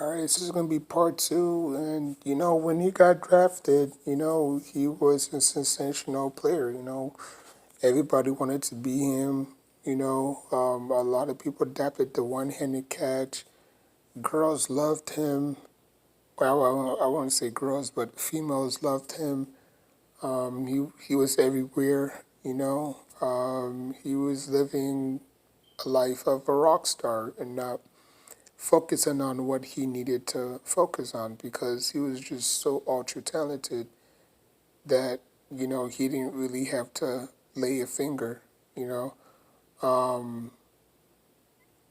All right, this is going to be part two. And, when he got drafted, he was a sensational player. Everybody wanted to be him. A lot of people adapted the one handed catch. Girls loved him. Well, I won't say girls, but females loved him. He was everywhere, he was living a life of a rock star and not focusing on what he needed to focus on because he was just so ultra talented that he didn't really have to lay a finger. You know.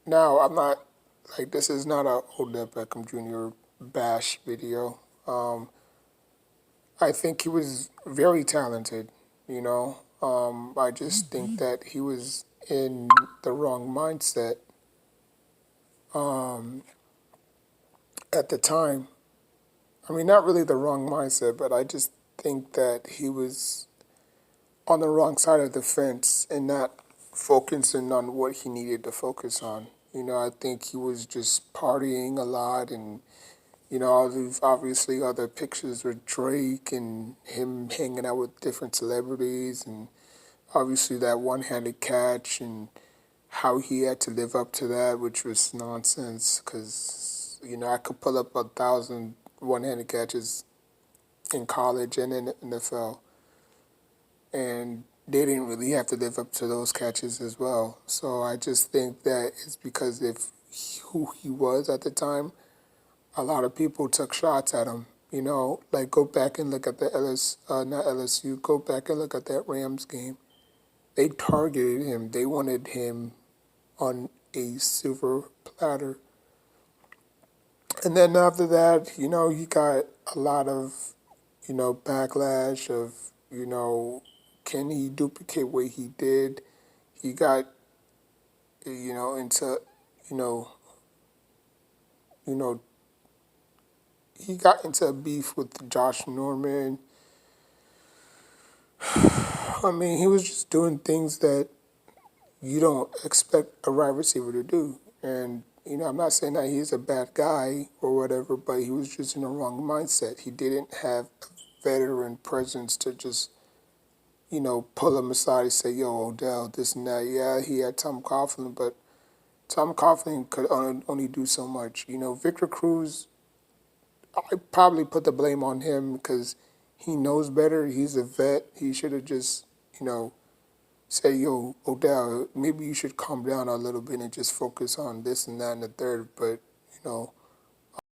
Now I'm not like this is not a Odell Beckham Jr. bash video. I think he was very talented. I just think that he was in the wrong mindset at the time. I mean, not really the wrong mindset, but I just think that he was on the wrong side of the fence and not focusing on what he needed to focus on. I think he was just partying a lot and, all these obviously other pictures with Drake and him hanging out with different celebrities and obviously that one-handed catch and how he had to live up to that, which was nonsense because, I could pull up 1,000 one-handed catches in college and in the NFL, and they didn't really have to live up to those catches as well. So I just think that it's because if who he was at the time, a lot of people took shots at him. Like go back and look at the not LSU, go back and look at that Rams game. They targeted him. They wanted him on a silver platter. And then after that, he got a lot of, backlash of, can he duplicate what he did? He got, into, you know, you know, he got into a beef with Josh Norman. I mean, he was just doing things that you don't expect a wide receiver to do. And, I'm not saying that he's a bad guy or whatever, but he was just in the wrong mindset. He didn't have a veteran presence to just, pull him aside and say, yo, Odell, this and that. Yeah, he had Tom Coughlin, but Tom Coughlin could only do so much. Victor Cruz, I probably put the blame on him because he knows better. He's a vet. He should have just, say, yo, Odell, maybe you should calm down a little bit and just focus on this and that and the third. But,